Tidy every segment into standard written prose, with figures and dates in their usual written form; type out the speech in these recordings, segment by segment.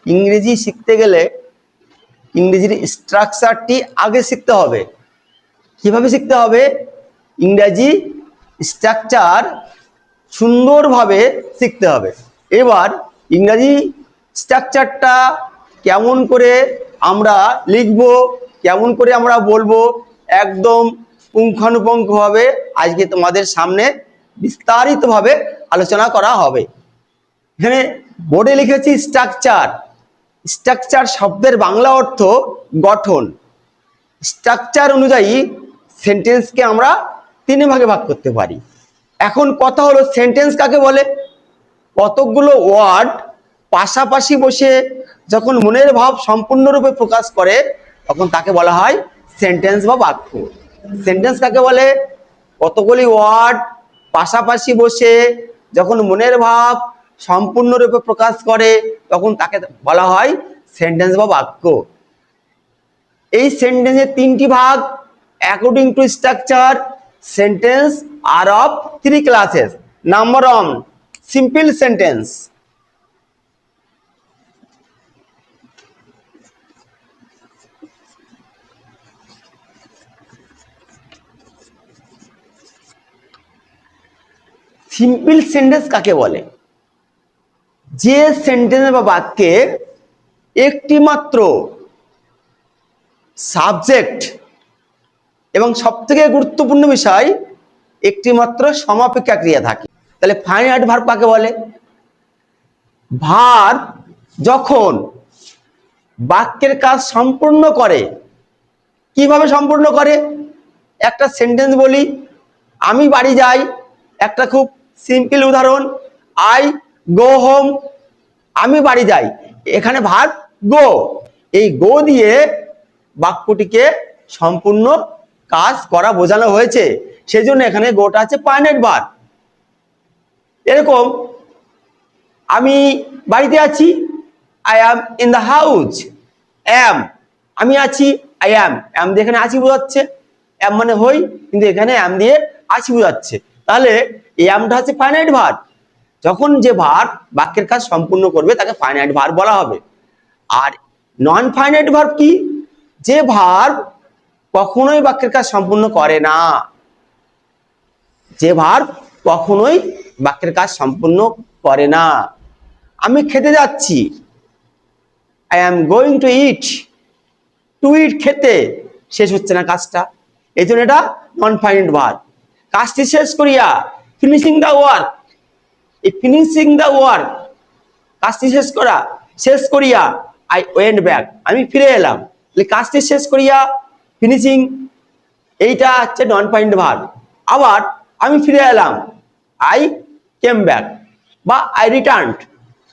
ইংরেজি শিখতে গেলে ইংরেজির স্ট্রাকচারটি আগে শিখতে হবে। কিভাবে শিখতে হবে? ইংরেজি স্ট্রাকচার সুন্দরভাবে শিখতে হবে। এবার ইংরেজি স্ট্রাকচারটা কেমন করে আমরা লিখব, কেমন করে আমরা বলবো, একদম পুঙ্খানুপুঙ্খভাবে আজকে তোমাদের সামনে বিস্তারিতভাবে আলোচনা করা হবে। এখানে বোর্ডে লিখেছি স্ট্রাকচার। স্ট্রাকচার শব্দের বাংলা অর্থ গঠন। স্ট্রাকচার অনুযায়ী সেন্টেন্সকে আমরা তিন ভাগে ভাগ করতে পারি। এখন কথা হলো সেন্টেন্স কাকে বলে? কতকগুলো ওয়ার্ড পাশাপাশি বসে যখন মনের ভাব সম্পূর্ণরূপে প্রকাশ করে তখন তাকে বলা হয় সেন্টেন্স বা বাক্য। সেন্টেন্স কাকে বলে? কতগুলি ওয়ার্ড পাশাপাশি বসে যখন মনের ভাব সম্পূর্ণরূপে প্রকাশ করে তখন তাকে বলা হয় সেন্টেন্স বা বাক্য। এই সেন্টেন্সের তিনটি ভাগ। According to structure sentence are of three classes. Number 1, simple sentence. Simple sentence কাকে বলে? যে সেন্টেন্স বা বাক্যে একটি মাত্র সাবজেক্ট এবং সবথেকে গুরুত্বপূর্ণ বিষয় একটি মাত্র সমাপিকা ক্রিয়া থাকে। তাহলে ফাইনাইট ভার্ব কাকে বলে? ভার্ব যখন বাক্যের কাজ সম্পূর্ণ করে। কিভাবে সম্পূর্ণ করে? একটা সেন্টেন্স বলি, আমি বাড়ি যাই, একটা খুব সিম্পল উদাহরণ, আই গো হোম। আমি বাড়ি যাই, এখানে ভার্ব গো। এই গো দিয়ে বাক্যটিকে সম্পূর্ণ কাজ করা বোঝানো হয়েছে, সেজন্য এখানে গোটা আছে ফাইনাইট ভার্ব। এরকম আমি বাড়িতে আছি, I am in the house. Am, আমি আছি, আই অ্যাম। অ্যাম দিয়ে এখানে আছি বোঝাচ্ছে, অ্যাম মানে হই, কিন্তু এখানে অ্যাম দিয়ে আছি বোঝাচ্ছে। তাহলে এই অ্যামটা হচ্ছে ফাইনাইট ভার্ব। যখন যে ভার্ব বাক্যের কাজ সম্পূর্ণ করবে তাকে ফাইনাইট ভার্ব বলা হবে। আর নন ফাইনাইট ভার্ব কি? যে ভার্ব কখনোই বাক্যের কাজ সম্পূর্ণ করে না। যে ভার্ব কখনোই বাক্যের কাজ সম্পূর্ণ করে না। আমি খেতে যাচ্ছি, I am going to eat. To eat খেতে, শেষ হচ্ছে না কাজটা, এই জন্য এটা নন ফাইনাইট ভার্ব। কাজটি শেষ করিয়া, ফিনিশিং দ্য ওয়ার্ক। এই ফিনিশিং দ্য ওয়ার্ক, কাজটি শেষ করা, শেষ করিয়া আই ওয়েন্ট ব্যাক, আমি ফিরে এলাম। কাজটি শেষ করিয়া, ফিনিশিং, এইটা হচ্ছে নন ফাইনাইট ভার্ব। আবার আমি ফিরে এলাম, আই কেম ব্যাক বা আই রিটার্নড।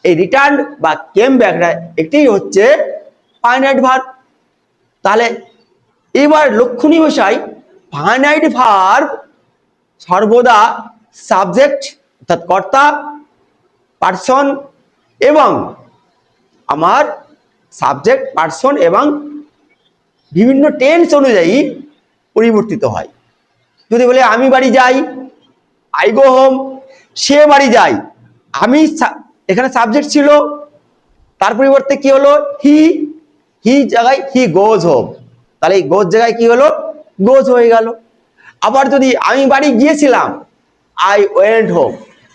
এই রিটার্ন বা কেম ব্যাকটা একটি হচ্ছে ফাইনাইট ভার্ব। তাহলে এবার লক্ষণীয় বিষয়, ফাইনাইট ভার্ব সর্বদা সাবজেক্ট অর্থাৎ কর্তা, পার্সন এবং আমার সাবজেক্ট, পার্সন এবং বিভিন্ন টেন্স অনুযায়ী পরিবর্তিত হয়। যদি বলে আমি বাড়ি যাই, আই গো হোম। সে বাড়ি যায়, আমি এখানে সাবজেক্ট ছিল, তার পরিবর্তে কি হলো? হি। হি জায়গায় হি গোজ হোম, তাহলে এই গোজ জায়গায় কি হলো? গোজ হয়ে গেল। আবার যদি আমি বাড়ি গিয়েছিলাম, আই ওয়েন্ট হোম,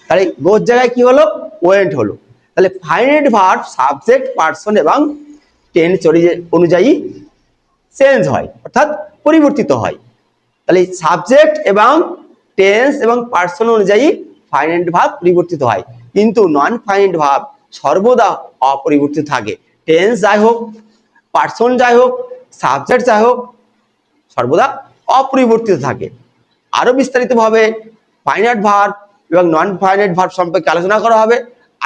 তাহলে গোজ জায়গায় কি হলো? ওয়েন্ট হলো। তাহলে ফাইনাইট ভার্ব সাবজেক্ট, পার্সন এবং টেন্স অনুযায়ী চেঞ্জ হয়, অর্থাৎ পরিবর্তিত হয়। তাহলে সাবজেক্ট এবং টেন্স এবং পার্সন অনুযায়ী ফাইনাইট ভার্ব পরিবর্তিত হয়, কিন্তু নন ফাইনাইট ভার্ব সর্বদা অপরিবর্তিত থাকে। টেন্স যাই হোক, পার্সন যাই হোক, সাবজেক্ট যাই হোক, সর্বদা অপরিবর্তিত থাকে। আরো বিস্তারিতভাবে ফাইনাইট ভার্ব এবং নন ফাইনাইট ভার্ব সম্পর্কে আলোচনা করা হবে।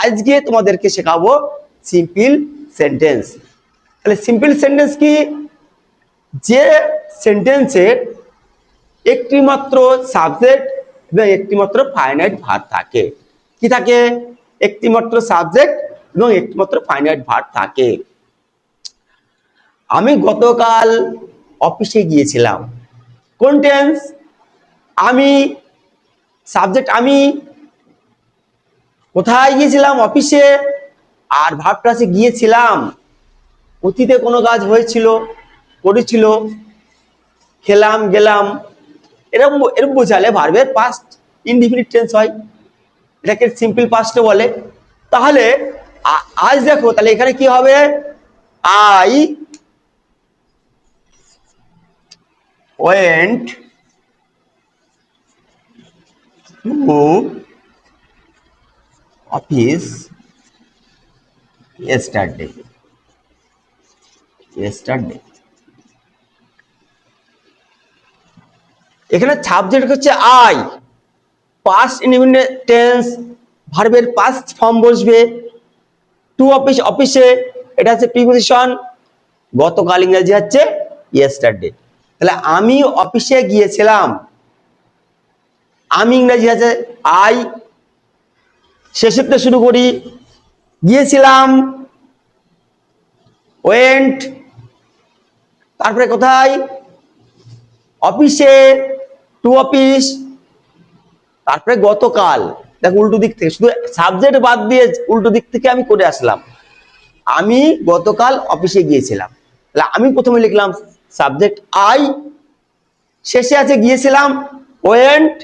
আজকে তোমাদেরকে শেখাবো সিম্পল সেন্টেন্স। তাহলে সিম্পল সেন্টেন্স কি? যে সেন্টেন্সে একটি মাত্র সাবজেক্ট এবং একটি মাত্র ফাইনাইট ভার্ব থাকে। কি থাকে? একটি মাত্র সাবজেক্ট এবং একটি মাত্র ফাইনাইট ভার্ব থাকে। আমি গতকাল অফিসে গিয়েছিলাম। কোন টেন্স? আমি, সাবজেক্ট আমি, কোথায় গিয়েছিলাম? অফিসে। আর ভার্বটা আছে গিয়েছিলাম, অতীতে কোনো কাজ হয়েছিল, করেছিল, খেলাম, গেলাম, এরকম এরকম বোঝালে ভার্বের পাস্ট ইনডিফিনিট টেন্স হয়, এটাকে সিম্পল পাস্টে বলে। তাহলে আজ দেখো, তাহলে এখানে কি হবে, I went to office yesterday, এখানে সাবজেক্ট হচ্ছে আই, পাস্ট ইনডিফিনিট টেন্স, ভার্বের পাস্ট ফর্ম বসবে, টু অফিস, অফিসে, এটা হচ্ছে প্রিপোজিশন, গতকাল ইংরেজি হচ্ছে ইয়েস্টারডে। তাহলে আমি অফিসে গিয়েছিলাম, আমি ইংরেজি আছে আই, শেষেরটা শুরু করি, গিয়েছিলাম ওয়েন্ট, তারপরে কোথায়, অফিসে, টু অফিস, তারপরে গতকাল। দেখো উল্টো দিক থেকে, শুধু সাবজেক্ট বাদ দিয়ে উল্টো দিক থেকে আমি করে আসলাম। আমি গতকাল অফিসে গিয়েছিলাম, তাহলে আমি প্রথমে লিখলাম সাবজেক্ট আই, শেষে আছে গিয়েছিলাম ওয়েন্ট,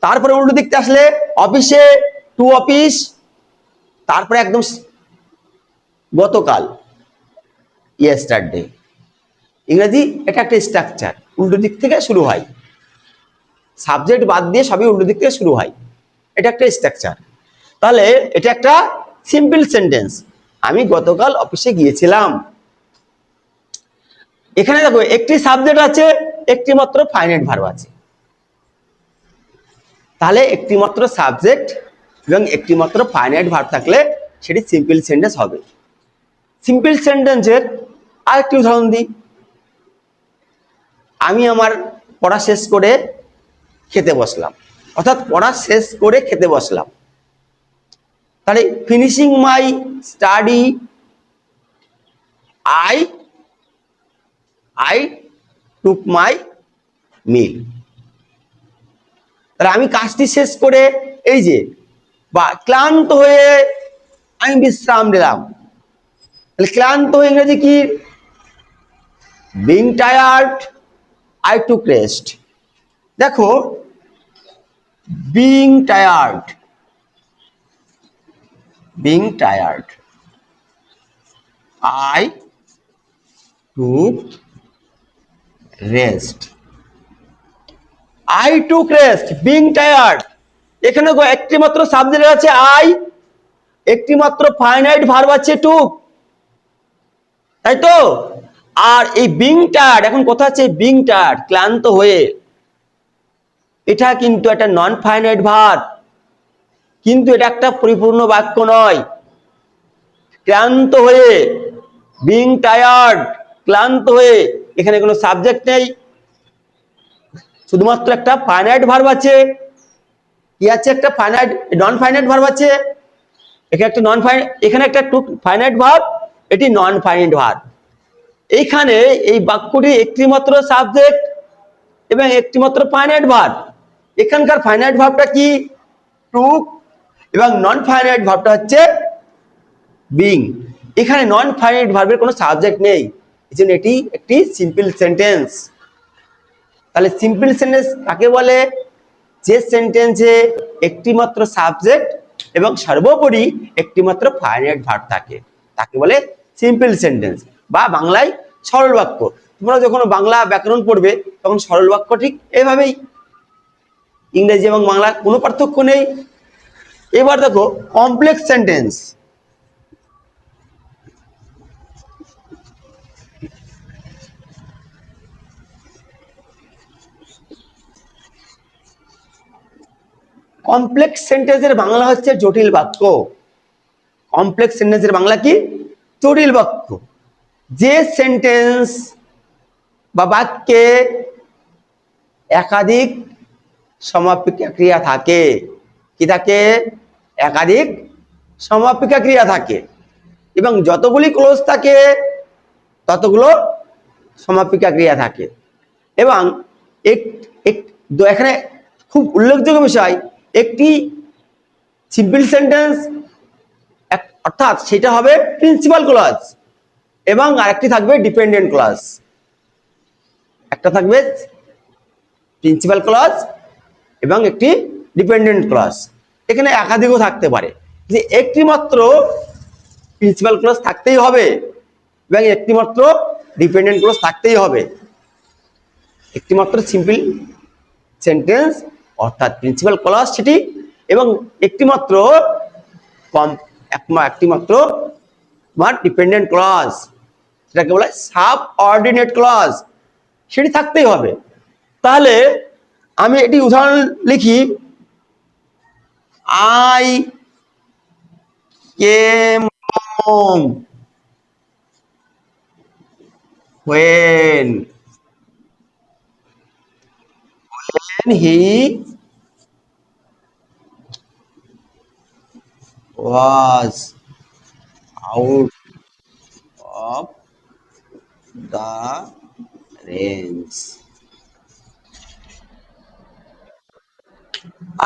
তারপরে উল্টো দিকতে আসলে অফিসে, টু অফিস, তারপরে একদম গতকাল ইয়েস্টারডে। ইংরেজি এটা একটা স্ট্রাকচার, উল্টো দিক থেকে শুরু হয়, সাবজেক্ট বাদ দিয়ে সবই উল্টো দিক থেকে শুরু হয়, এটা একটা স্ট্রাকচার। তাহলে এটা একটা সিম্পল সেন্টেন্স, আমি গতকাল অফিসে গিয়েছিলাম। এখানে দেখো একটি সাবজেক্ট আছে, একটি মাত্র ফাইনাইট ভার্ব আছে, তাহলে একটি মাত্র সাবজেক্ট এবং একটি মাত্র ফাইনাইট ভার্ব থাকলে সেটি সিম্পল সেন্টেন্স হবে। সিম্পল সেন্টেন্সের আরেকটি উদাহরণ দিই, আমি আমার পড়া শেষ করে খেতে বসলাম, অর্থাৎ পড়া শেষ করে খেতে বসলাম। তাহলে finishing my study I took my meal. তাহলে আমি কাজটি শেষ করে, এই যে, বা ক্লান্ত হয়ে আমি বিশ্রাম নিলাম। তাহলে ক্লান্ত হয়ে ইংরেজি কি, being tired I took rest. দেখো being tired I took rest, I took rest, being tired, এখানে একটি মাত্র সাবজেক্ট আছে আই, একটি মাত্র ফাইনাইট ভার্ব আছে টুক, তাই তো। আর এই বিং টায়ার্ড, এখন কথা আছে বিং টায়ার্ড, ক্লান্ত হয়ে, এটা কিন্তু একটা নন ফাইনাইট ভার্ব, কিন্তু এটা একটা পরিপূর্ণ বাক্য নয়। ক্লান্ত হয়ে, বিং টায়ার্ড, ক্লান্ত হয়ে, এখানে কোনো সাবজেক্ট নেই, শুধুমাত্র একটা ফাইনাইট ভার্ব আছে। কি আছে, একটা ফাইনাইট, নন ফাইনাইট ভার্ব আছে, এখানে একটা নন ফাইনাইট, এখানে একটা টু ফাইনাইট ভার্ব, এটি নন ফাইনাইট ভার্ব। এইখানে এই বাক্যটি একটি মাত্র সাবজেক্ট এবং একটি মাত্র ফাইনাইট ভার্ব। এখানকার ফাইনাইট ভার্বটা কি, টুক, এবং নন ফাইনাইট ভার্বটা হচ্ছে বিং। এখানে নন ফাইনাইট ভার্বের কোনো সাবজেক্ট নেই, এজন্য এটি একটি সিম্পল সেন্টেন্স। তাহলে সিম্পল সেন্টেন্স কাকে বলে, যে সেন্টেন্সে একটি মাত্র সাবজেক্ট এবং সর্বোপরি একটি মাত্র ফাইনাইট ভার্ব থাকে, তাকে বলে সিম্পল সেন্টেন্স, বা বাংলায় সরল বাক্য। তোমরা যখন বাংলা ব্যাকরণ পড়বে তখন সরল বাক্য ঠিক এভাবেই, ইংরেজি এবং বাংলা কোনো পার্থক্য নেই। এবার দেখো কমপ্লেক্স সেন্টেন্স। কমপ্লেক্স সেন্টেন্সের বাংলা হচ্ছে জটিল বাক্য। কমপ্লেক্স সেন্টেন্সের বাংলা কি, জটিল বাক্য। যে সেন্টেন্স বা বাক্যে একাধিক সমাপিকা ক্রিয়া থাকে, কি থাকে, একাধিক সমাপিকা ক্রিয়া থাকে, এবং যতগুলি ক্লোজ থাকে ততগুলো সমাপিকা ক্রিয়া থাকে। এবং এখানে খুব উল্লেখযোগ্য বিষয়, একটি সিম্পল সেন্টেন্স অর্থাৎ সেটা হবে প্রিন্সিপাল ক্লজ এবং আরেকটি থাকবে ডিপেন্ডেন্ট ক্লজ। একটা থাকবে প্রিন্সিপাল ক্লজ এবং একটি ডিপেন্ডেন্ট ক্লজ। এখানে একাধিকও থাকতে পারে, যে একটি মাত্র প্রিন্সিপাল ক্লজ থাকতেই হবে এবং একটি মাত্র ডিপেন্ডেন্ট ক্লজ থাকতেই হবে। একটি মাত্র সিম্পল সেন্টেন্স অর্থাৎ প্রিন্সিপাল ক্লজ সেটি, এবং একটি মাত্র ডিপেন্ডেন্ট ক্লজ, সেটাকে বলা হয় সাবঅর্ডিনেট ক্লজ, সেটি থাকতেই হবে। তাহলে আমি এটি উদাহরণ লিখি, I came home when he was out of the range.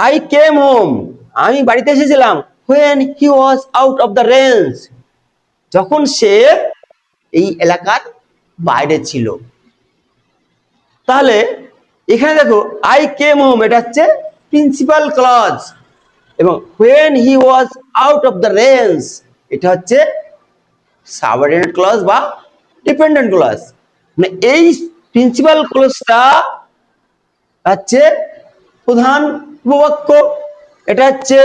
I came home, আমি বাড়িতে এসেছিলাম, when he was out of the range, যখন সে এই এলাকার বাইরে ছিল। তাহলে এখানে দেখো আই কেম হোম, এটা হচ্ছে প্রিন্সিপাল ক্লজ, এবং when he was out of the range এটা হচ্ছে সাবঅর্ডিনেট ক্লজ বা ডিপেন্ডেন্ট ক্লজ। মানে এই প্রিন্সিপাল ক্লজটা হচ্ছে প্রধান উপবাক্য, এটা হচ্ছে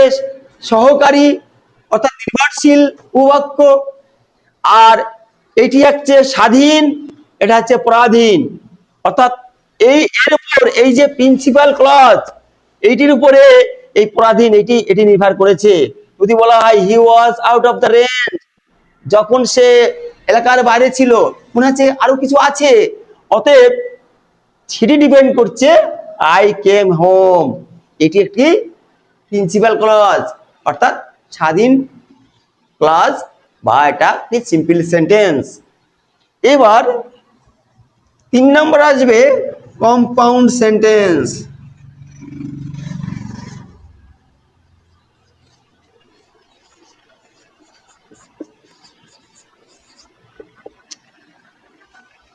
সহকারী অর্থাৎ নির্ভরশীল উপবাক্য, আর এটি হচ্ছে স্বাধীন, এটা হচ্ছে পরাধীন। অর্থাৎ এর উপর এই যে প্রিন্সিপাল ক্লজ এইটির উপরে এই পরাধীন এটি নির্ভর করেছে। যদি বলা হয় he was out of the range, যখন সে এলাকার বাইরে ছিল, মনে হচ্ছে আরো কিছু আছে, অতএব সেটি ডিপেন্ড করছে আই কেম হোম, এটি একটি প্রিন্সিপাল ক্লজ অর্থাৎ স্বাধীন ক্লজ বা এটা একটি সিম্পল সেন্টেন্স। এবার 3 নম্বর আসবে কম্পাউন্ড সেন্টেন্স।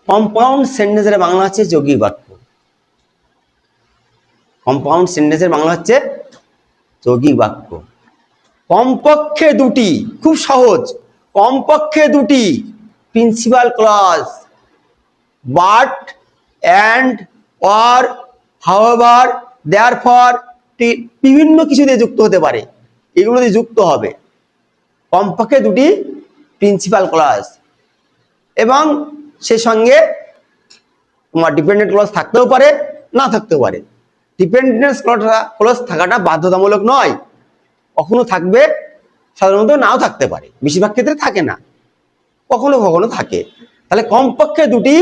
কম্পাউন্ড সেন্টেন্সের বাংলা হচ্ছে যৌগিক বাক্য। কম্পাউন্ড সেন্টেন্সের বাংলা হচ্ছে যৌগিক বাক্য। কমপক্ষে দুটি, খুব সহজ, কমপক্ষে দুটি principal clause but, and, or, however, therefore, বিভিন্ন কিছু দিয়ে যুক্ত হতে পারে, এগুলো দিয়ে যুক্ত হবে। কমপক্ষে দুটি প্রিন্সিপাল ক্লজ, এবং সে সঙ্গে তোমার ডিপেন্ডেন্ট ক্লজ থাকতেও পারে, না থাকতেও পারে। ডিপেন্ডেন্স ক্লজ থাকাটা বাধ্যতামূলক নয়, কখনো থাকবে, সাধারণত নাও থাকতে পারে, বেশিরভাগ ক্ষেত্রে থাকে না, কখনো কখনো থাকে। তাহলে কমপক্ষে দুটি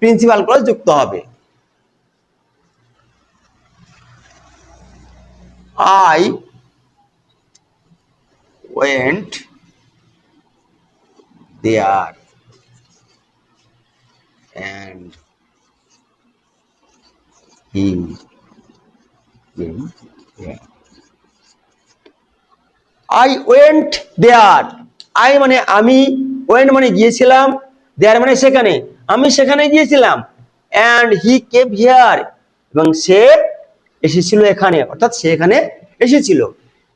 প্রিন্সিপাল ক্লজ যুক্ত হবে। I went there and he came here. I went there, I মানে আমি, went মানে গিয়েছিলাম, there মানে সেখানে, আমি সেখানে গিয়েছিলাম, and he came here এবং সে এসেছিল এখানে, অর্থাৎ সে এখানে এসেছিল।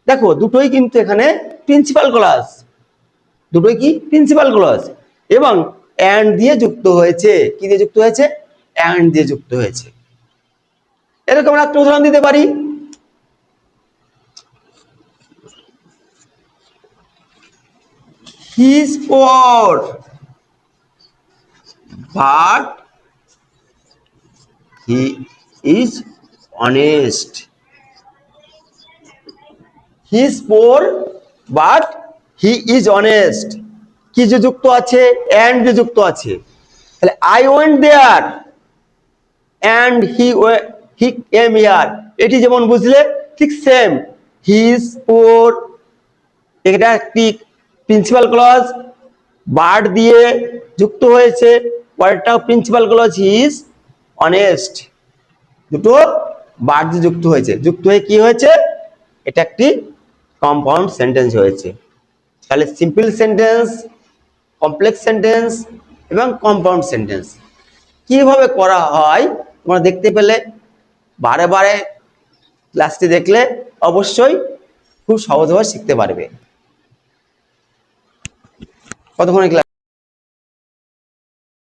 দেখো দুটোই কিন্তু এখানে প্রিন্সিপাল ক্লজ, দুটোই কি প্রিন্সিপাল ক্লজ, এবং and দিয়ে যুক্ত হয়েছে। কি দিয়ে যুক্ত হয়েছে? and দিয়ে যুক্ত হয়েছে। এরকম একটা উদাহরণ দিতে পারি, he is poor but he is honest. He is poor but he is honest, কি যে যুক্ত আছে? and যে যুক্ত আছে। তাহলে I went there and he came here, এটি যেমন বুঝলে ঠিক সেম, he is poor এটা একটি প্রিন্সিপাল ক্লজ, বাট দিয়ে যুক্ত হয়েছে, পরেরটাও principal clause, he is honest, দুটো বাট দিয়ে যুক্ত হয়েছে, যুক্ত হয়ে কি হয়েছে? এটা একটি কম্পাউন্ড সেন্টেন্স হয়েছে। তাহলে সিম্পল সেন্টেন্স, কমপ্লেক্স সেন্টেন্স এবং কম্পাউন্ড সেন্টেন্স কিভাবে করা হয় তোমরা দেখতে পেলে। বারে বারে ক্লাসটি দেখলে অবশ্যই খুব সহজভাবে শিখতে পারবে। কতক্ষণে ক্লাস?